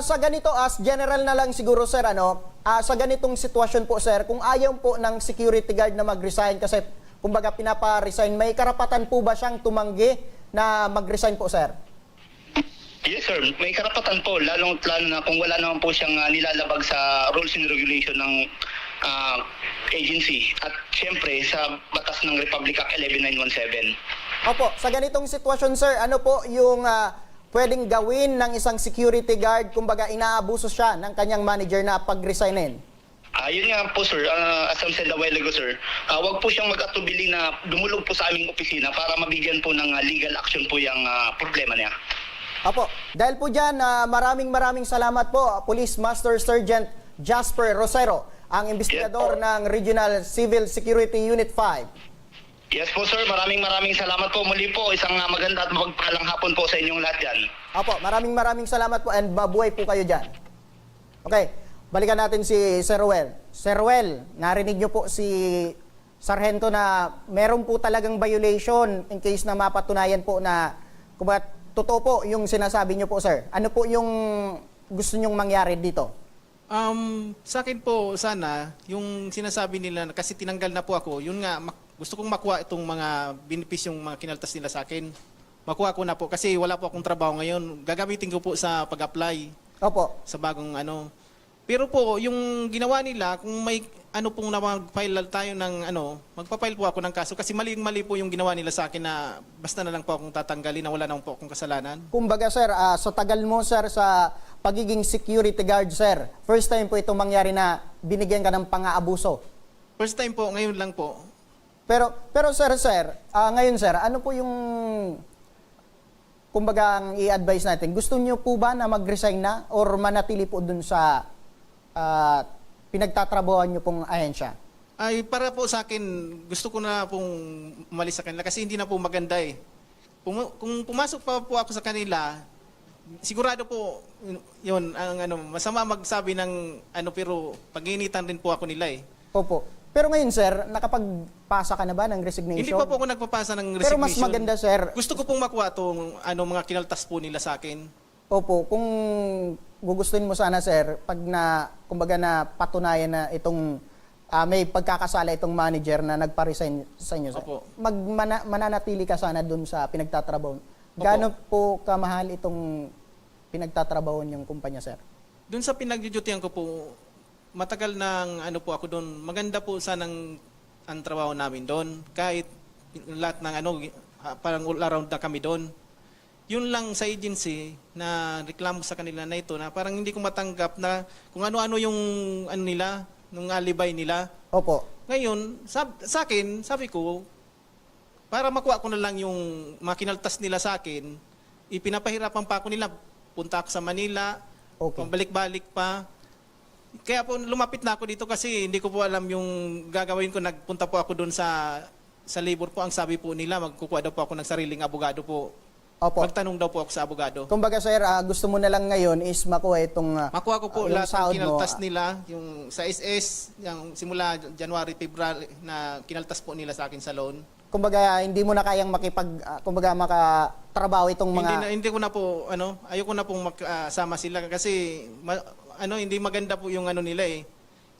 sa ganito, as general na lang siguro, sir, sa ganitong sitwasyon po, sir, kung ayaw po ng security guard na mag-resign kasi kumbaga pinapa-resign, may karapatan po ba siyang tumanggi na mag-resign po, sir? Yes, sir. May karapatan po, lalo na kung wala naman po siyang nilalabag sa rules and regulation ng agency at siyempre sa batas ng Republic Act 11917. Opo, sa ganitong sitwasyon, sir, ano po yung pwedeng gawin ng isang security guard, kumbaga inaabuso siya ng kanyang manager na pag-resignin? Yun nga po, sir, as I said a while ago, sir, wag po siyang mag-atubili na dumulog po sa aming opisina para mabigyan po ng legal action po yung problema niya. Opo, dahil po dyan, maraming salamat po, Police Master Sergeant Jasper Rosero, ang investigador ng Regional Civil Security Unit 5. Yes po, sir, maraming salamat po. Muli po, isang maganda at mapagpalang hapon po sa inyong lahat dyan. Opo, maraming salamat po and mabuhay po kayo dyan. Okay, balikan natin si Sir Ruel. Sir Ruel, narinig niyo po si Sargento na meron po talagang violation in case na mapatunayan po na kumbaga totoo po yung sinasabi niyo po, sir. Ano po yung gusto niyong mangyari dito? Sa akin po sana, yung sinasabi nila kasi tinanggal na po ako, yun nga, gusto kong makuha itong mga benepisyong mga kinaltas nila sa akin. Makuha ko na po kasi wala po akong trabaho ngayon. Gagamitin ko po sa pag-apply. Opo. Sa bagong Pero po, yung ginawa nila, kung may pong mag-file tayo ng magpa-file po ako ng kaso kasi mali po yung ginawa nila sa akin na basta na lang po akong tatanggalin na wala naman po akong kasalanan. Kumbaga, sir, sa tagal mo, sir, sa pagiging security guard, sir, first time po itong mangyari na binigyan ka ng pang-aabuso? First time po, ngayon lang po. Pero sir, ngayon, sir, ano po yung kumbaga ang i-advise natin? Gusto niyo po ba na mag-resign na or manatili po dun sa pinagtatrabahoan niyo pong ahensya? Ay, para po sa akin, gusto ko na pong umalis sa kanila kasi hindi na po maganda eh. Kung pumasok pa po ako sa kanila, sigurado po, yun, masama magsabi ng pero pag-iinitan rin po ako nila eh. Opo. Pero ngayon, sir, nakapagpasa ka na ba ng resignation? Hindi pa po ako nagpapasa ng resignation. Pero mas maganda, sir. Gusto ko pong makuha itong mga kinaltas po nila sa akin. Opo, kung gugustuhin mo sana, sir, pag kumbaga na patunayan na itong may pagkakasala itong manager na nagpa-resign sa inyo, sir. Opo. Mananatili ka sana dun sa pinagtatrabaho. Gaano po kamahal itong pinagtatrabaho niyong kumpanya, sir? Dun sa pinag-duty ko po, matagal nang po ako doon. Maganda po sanang ang trabaho namin doon. Kahit lahat ng parang all around na kami doon. Yun lang sa agency na reklamo sa kanila na ito na parang hindi ko matanggap na kung ano-ano yung nila, nung alibay nila. Opo. Ngayon, sa akin, sabi ko, para makuha ko na lang yung makinaltas nila sa akin, ipinapahirapan pa ako nila. Punta ako sa Manila, pabalik-balik pa. Kaya po lumapit na ako dito kasi hindi ko po alam yung gagawin ko. Nagpunta po ako doon sa labor po. Ang sabi po nila, magkukuha daw po ako ng sariling abogado po. Opo. Magtanong daw po ako sa abogado. Kumbaga sir, gusto mo na lang ngayon is makuha itong Makuha ko po yung lahat ng sahod mo. kinaltas nila, yung sa SS, yung simula January, February na kinaltas po nila sa akin sa loan. Kumbaga hindi mo na kayang kumbaga makatrabaho itong mga Hindi ko na po ayoko na pong makasama sila kasi hindi maganda po yung nila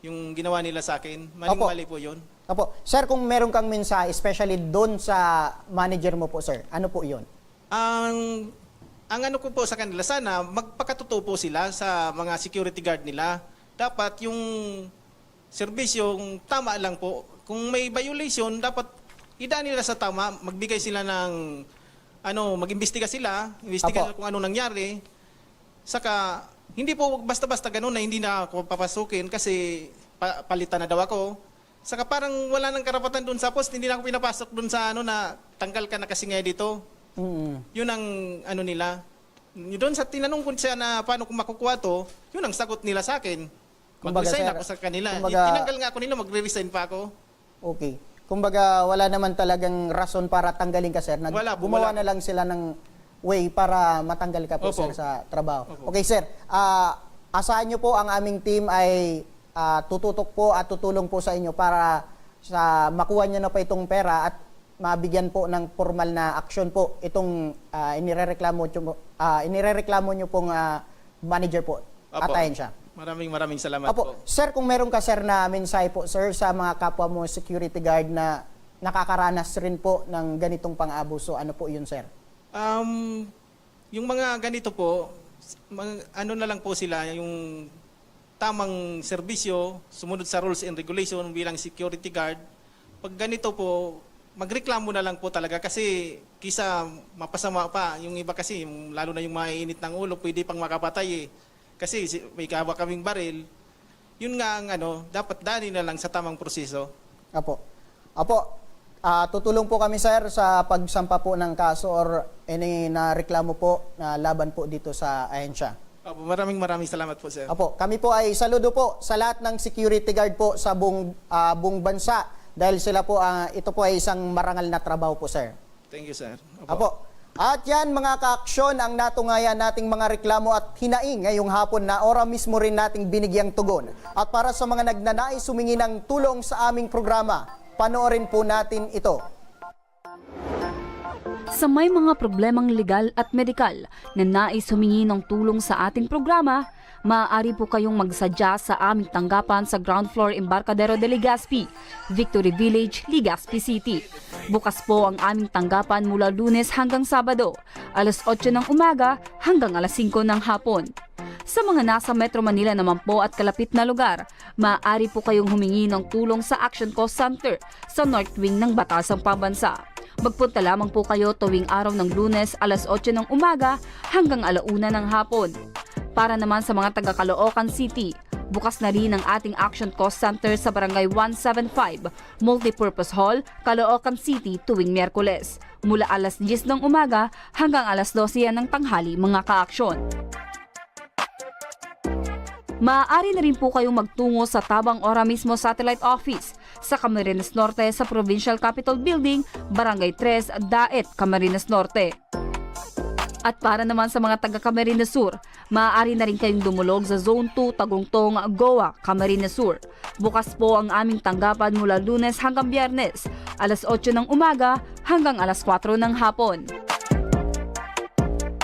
yung ginawa nila sa akin. Mali po 'yun. Opo. Sir, kung meron kang mensahe especially doon sa manager mo po sir, ano po 'yon? Ang ano ko po sa kanila, sana magpakatotoo po sila sa mga security guard nila. Dapat yung serbisyong tama lang po. Kung may violation, dapat idaan nila sa tama, magbigay sila ng mag-imbestiga sila, kung ano nangyari. Saka hindi po basta-basta ganoon na hindi na ako papasukin kasi palitan na daw ako. Saka parang wala nang karapatan doon sa post, hindi na ako pinapasok doon sa na tanggal ka na kasi nga dito. Yun ang nila. Doon sa tinanong ko siya na paano ko makukuha to, yun ang sagot nila sa akin. Mag-resign ako sa kanila. Tinanggal nga ako nila, magre-resign pa ako. Okay. Kumbaga wala naman talagang rason para tanggalin ka sir. Gumawa na lang sila ng way para matanggal ka po sir sa trabaho. Okay sir, asahan nyo po ang aming team ay tututok po at tutulong po sa inyo para makuha nyo na po itong pera at mabigyan po ng formal na aksyon po itong inirereklamo nyo pong manager po at ahensya. Maraming salamat po. Sir, kung meron ka sir na mensahe po sir sa mga kapwa mo security guard na nakakaranas rin po ng ganitong pang-abuso, ano po yun sir? Yung mga ganito po, na lang po sila, yung tamang serbisyo, sumunod sa rules and regulation bilang security guard. Pag ganito po, magreklamo na lang po talaga kasi kisa mapasama pa. Yung iba kasi, lalo na yung mainit ng ulo, pwede pang makapatay Kasi may kawa kaming baril. Yun nga ang dapat dali na lang sa tamang proseso. Apo. Tutulong po kami sir sa pagsampa po ng kaso or any na reklamo po na laban po dito sa ahensya. Apo, maraming salamat po sir. Apo, kami po ay saludo po sa lahat ng security guard po sa buong bansa dahil sila po ito po ay isang marangal na trabaho po sir. Thank you sir. Apo. At yan mga kaaksyon ang natungayan nating mga reklamo at hinaing ngayong hapon na ora mismo rin nating binigyang tugon. At para sa mga nagnanais humingi ng tulong sa aming programa, panoorin po natin ito. Sa may mga problemang legal at medikal na nais humingi ng tulong sa ating programa, maaari po kayong magsadya sa aming tanggapan sa ground floor Embarcadero de Legazpi, Victory Village, Legazpi City. Bukas po ang aming tanggapan mula Lunes hanggang Sabado, alas 8 ng umaga hanggang alas 5 ng hapon. Sa mga nasa Metro Manila naman po at kalapit na lugar, maaari po kayong humingi ng tulong sa Action Call Center sa North Wing ng Batasang Pambansa. Magpunta lamang po kayo tuwing araw ng Lunes alas 8 ng umaga hanggang alauna ng hapon. Para naman sa mga taga Caloocan City, bukas na rin ang ating Action Cost Center sa Barangay 175, Multipurpose Hall, Caloocan City tuwing Miyerkules, mula alas 10 ng umaga hanggang alas 12 ng tanghali mga kaaksyon. Maaari na rin po kayong magtungo sa Tabang Ora mismo Satellite Office sa Camarines Norte sa Provincial Capitol Building, Barangay 3, Daet, Camarines Norte. At para naman sa mga taga Camarines Sur, maaari na rin kayong dumulog sa Zone 2, Tagungtong, Goa, Camarines Sur. Bukas po ang aming tanggapan mula Lunes hanggang Biyernes, alas 8 ng umaga hanggang alas 4 ng hapon.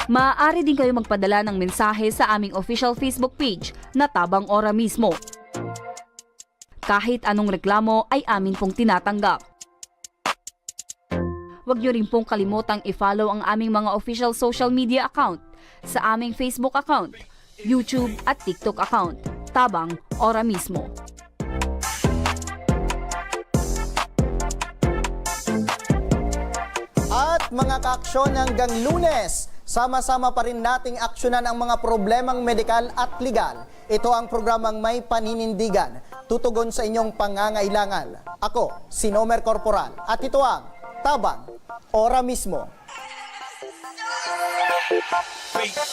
Maaari din kayo magpadala ng mensahe sa aming official Facebook page na Tabang Ora mismo. Kahit anong reklamo ay amin pong tinatanggap. Huwag niyo rin pong kalimutang i-follow ang aming mga official social media account sa aming Facebook account, YouTube at TikTok account, Tabang Ora mismo. At mga kaaksyon hanggang Lunes, sama-sama pa rin nating aksyonan ang mga problemang medikal at legal. Ito ang programang May Paninindigan, tutugon sa inyong pangangailangan. Ako, si Nomer Corporal, at ito ang tabang, ora mismo.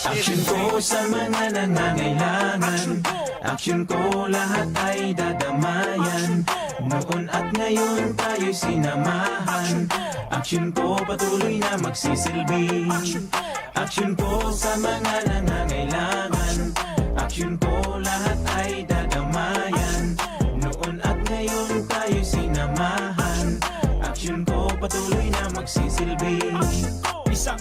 Action ko sa mga nangangailangan. Action ko lahat ay dadamayan. Noon at ngayon tayo'y sinamahan. Action ko patuloy na magsisilbi. Action ko sa mga nangangailangan. Action ko lahat ay dadamayan. Noon at ngayon tayo'y sinamahan. Action ko patuloy na magsisilbi. Isang